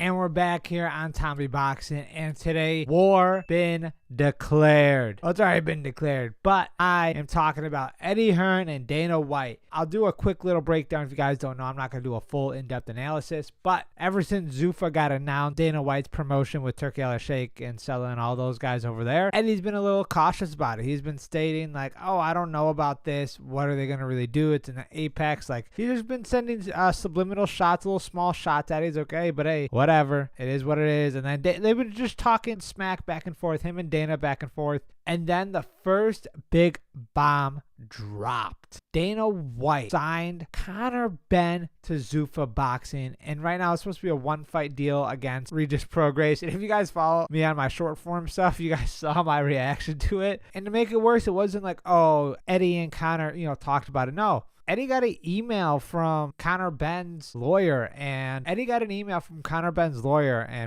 And we're back here on TommyBoxing, and today, war been declared. Well, it's already been declared, but I am talking about Eddie Hearn and Dana White. I'll do a quick little breakdown if you guys don't know. I'm not going to do a full in-depth analysis, but ever since Zuffa got announced, Dana White's promotion with Turkey Al Sheikh and selling all those guys over there, Eddie's been a little cautious about it. He's been stating like, oh, I don't know about this. What are they going to really do? It's in the Apex. Like, he's just been sending subliminal shots, little small shots at it. He's okay, but hey, whatever. It is what it is. And then they've been just talking smack back and forth, him and Dana back and forth. And then the first big bomb dropped. Dana White signed Conor Benn to Zuffa Boxing. And right now it's supposed to be a one-fight deal against Regis Prograis. And if you guys follow me on my short form stuff, you guys saw my reaction to it. And to make it worse, it wasn't like, oh, Eddie and Conor, talked about it. No. Eddie got an email from Conor Benn's lawyer, and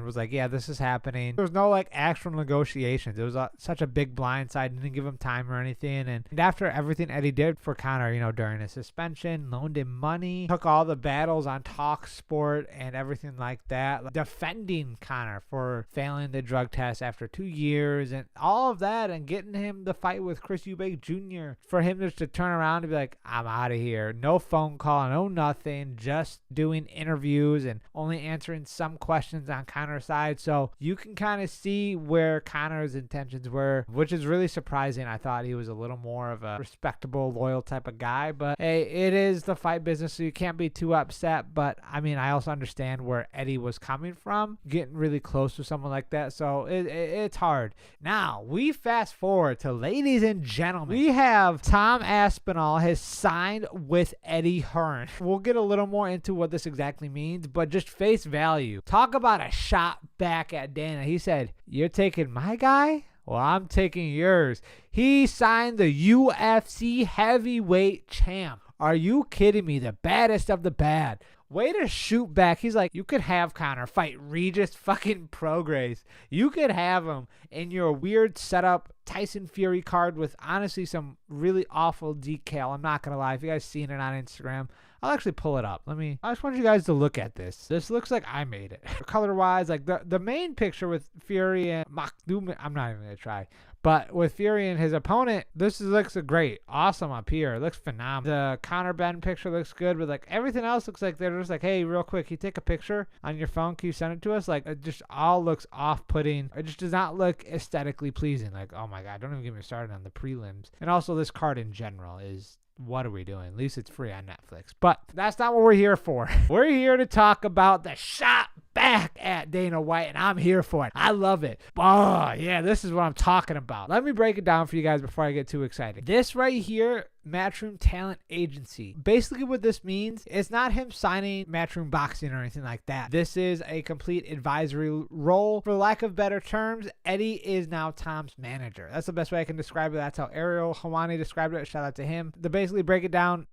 was like, yeah, this is happening. There was no like actual negotiations. It was such a big blindside. Didn't give him time or anything. And after everything Eddie did for Conor, during his suspension, loaned him money, took all the battles on Talk Sport and everything like that, like defending Conor for failing the drug test after 2 years and all of that, and getting him the fight with Chris Eubank Jr. for him just to turn around and be like, I'm out of here. No phone call, no nothing, just doing interviews and only answering some questions on Conor's side. So you can kind of see where Conor's intentions were, which is really surprising. I thought he was a little more of a respectable, loyal type of guy, but hey, it is the fight business, so you can't be too upset. But I mean, I also understand where Eddie was coming from, getting really close to someone like that. So it's hard. Now we fast forward to, ladies and gentlemen, we have Tom Aspinall has signed with Eddie Hearn. We'll get a little more into what this exactly means, but just face value. Talk about a shot back at Dana. He said, you're taking my guy? Well, I'm taking yours. He signed the UFC heavyweight champ. Are you kidding me? The baddest of the bad. Way to shoot back. He's like, you could have Conor fight Regis fucking Prograis. You could have him in your weird setup Tyson Fury card with honestly some really awful decal. I'm not going to lie. If you guys seen it on Instagram, I'll actually pull it up. I just want you guys to look at this. This looks like I made it. Color-wise, like the main picture with Fury and Makhdoom, I'm not even going to try. But with Fury and his opponent, this looks great. Awesome up here. It looks phenomenal. The Conor Benn picture looks good, but like everything else looks like they're just like, hey, real quick, can you take a picture on your phone? Can you send it to us? Like, it just all looks off-putting. It just does not look aesthetically pleasing. Like, oh my God, don't even get me started on the prelims. And also this card in general is, what are we doing? At least it's free on Netflix. But that's not what we're here for. We're here to talk about the shot back at Dana White, and I'm here for it. I love it. Oh, yeah, this is what I'm talking about. Let me break it down for you guys before I get too excited. This right here, Matchroom Talent Agency. Basically what this means, it's not him signing Matchroom Boxing or anything like that. This is a complete advisory role. For lack of better terms, Eddie is now Tom's manager. That's the best way I can describe it. That's how Ariel Helwani described it. Shout out to him. To basically break it down,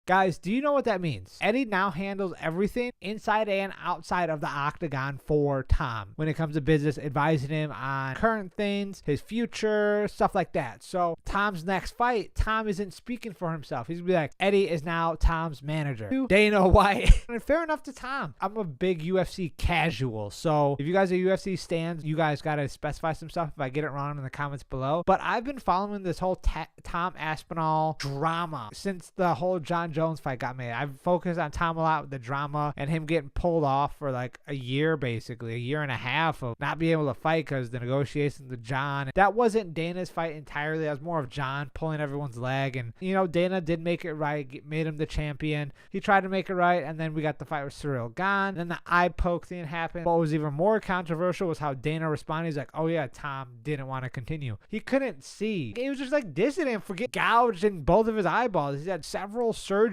guys, do you know what that means? Eddie now handles everything inside and outside of the octagon for Tom when it comes to business, advising him on current things, his future, stuff like that. So Tom's next fight, Tom isn't speaking for himself. He's gonna be like, Eddie is now Tom's manager. Dana White. And fair enough to Tom. I'm a big UFC casual, so if you guys are UFC stans, you guys gotta specify some stuff if I get it wrong in the comments below. But I've been following this whole Tom Aspinall drama since the whole John Jones fight got made. I've focused on Tom a lot with the drama and him getting pulled off for like a year, basically a year and a half of not being able to fight because the negotiations with John. That wasn't Dana's fight entirely. That was more of John pulling everyone's leg. And Dana did make it right, made him the champion. He tried to make it right, and then we got the fight with Cyril Gane. Then the eye poke thing happened. What was even more controversial was how Dana responded. He's like, oh yeah, Tom didn't want to continue. He couldn't see. He was just like dissing him for getting gouged in both of his eyeballs. He's had several surgeries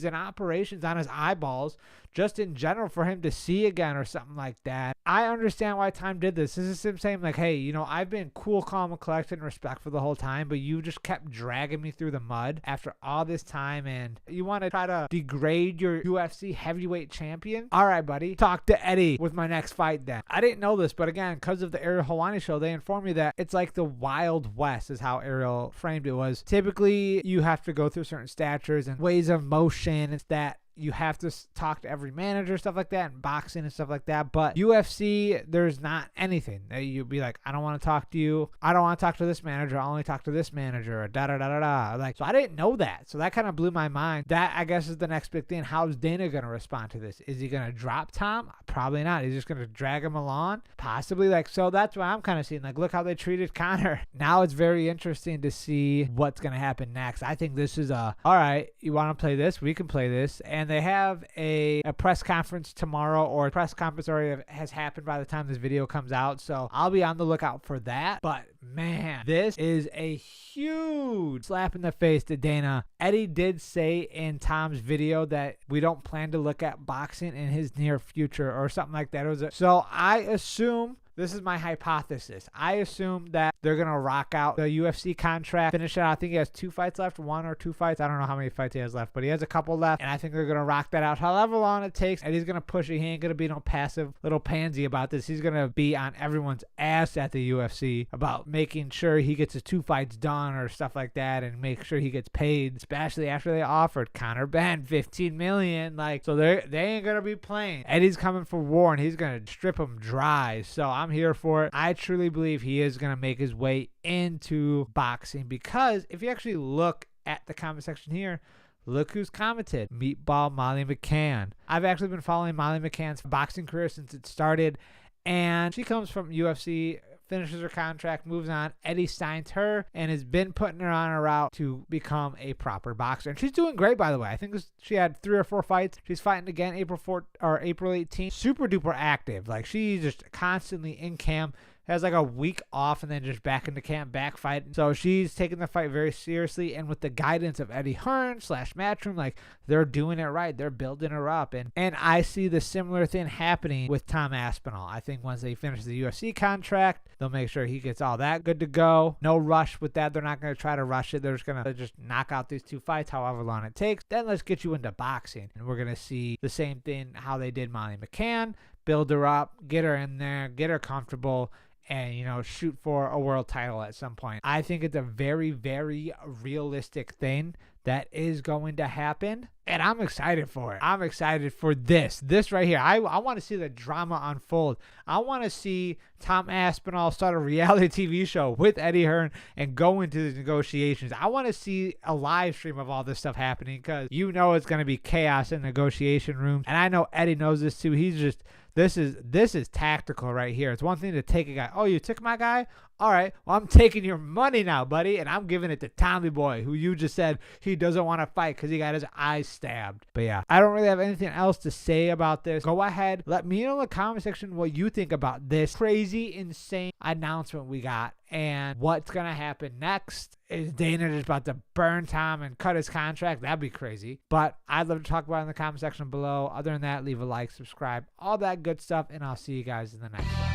and operations on his eyeballs just in general for him to see again or something like that. I understand why Tom did this. This is him saying like, hey, I've been cool, calm, and collected and respectful the whole time, but you just kept dragging me through the mud after all this time, and you want to try to degrade your UFC heavyweight champion? All right, buddy. Talk to Eddie with my next fight then. I didn't know this, but again, because of the Ariel Helwani show, they informed me that it's like the Wild West is how Ariel framed it. Was typically you have to go through certain statures and ways of motion. It's that you have to talk to every manager, stuff like that, and boxing and stuff like that. But UFC, there's not anything that you'd be like, I don't want to talk to you. I don't want to talk to this manager. I'll only talk to this manager. Or da da da da da. Like, so I didn't know that. So that kind of blew my mind. That, I guess, is the next big thing. How is Dana going to respond to this? Is he going to drop Tom? Probably not. He's just going to drag him along? Possibly. Like, so that's what I'm kind of seeing. Like, look how they treated Conor. Now it's very interesting to see what's going to happen next. I think this is all right, you want to play this? We can play this. And they have a press conference tomorrow, or a press conference already has happened by the time this video comes out. So I'll be on the lookout for that. But man, this is a huge slap in the face to Dana. Eddie did say in Tom's video that we don't plan to look at boxing in his near future or something like that. So I assume, this is my hypothesis, I assume that they're going to rock out the UFC contract, finish it out. I think he has 2 fights left, 1 or 2 fights. I don't know how many fights he has left, but he has a couple left, and I think they're going to rock that out however long it takes. And he's going to push it. He ain't going to be no passive little pansy about this. He's going to be on everyone's ass at the UFC about making sure he gets his 2 fights done or stuff like that, and make sure he gets paid, especially after they offered Conor Ben $15 million. Like, so they ain't going to be playing. Eddie's coming for war, and he's going to strip him dry. So I'm here for it. I truly believe he is going to make his way into boxing, because if you actually look at the comment section here, look who's commented. Meatball Molly McCann. I've actually been following Molly McCann's boxing career since it started, and she comes from UFC, finishes her contract, moves on. Eddie signed her and has been putting her on a route to become a proper boxer. And she's doing great, by the way. I think she had 3 or 4 fights. She's fighting again April 18th. Super duper active. Like, she's just constantly in camp. Has like a week off and then just back into camp, back fighting. So she's taking the fight very seriously, and with the guidance of Eddie Hearn / Matchroom, like, they're doing it right. They're building her up, and I see the similar thing happening with Tom Aspinall. I think once they finish the UFC contract, they'll make sure he gets all that good to go. No rush with that. They're not going to try to rush it. They're just going to just knock out these 2 fights, however long it takes. Then let's get you into boxing, and we're going to see the same thing how they did Molly McCann. Build her up, get her in there, get her comfortable, and, you know, shoot for a world title at some point. I think it's a very, very realistic thing that is going to happen, and I'm excited for it. I'm excited for this right here. I want to see the drama unfold. I want to see Tom Aspinall start a reality TV show with Eddie Hearn and go into the negotiations. I want to see a live stream of all this stuff happening, because you know it's going to be chaos in negotiation rooms, and I know Eddie knows this too. He's just, this is tactical right here. It's one thing to take a guy. Oh, you took my guy? All right, well, I'm taking your money now, buddy, and I'm giving it to Tommy Boy, who you just said he doesn't want to fight because he got his eyes stabbed. But yeah, I don't really have anything else to say about this. Go ahead, let me know in the comment section what you think about this crazy, insane announcement we got, and what's going to happen next. Is Dana just about to burn Tom and cut his contract? That'd be crazy. But I'd love to talk about it in the comment section below. Other than that, leave a like, subscribe, all that good stuff, and I'll see you guys in the next one.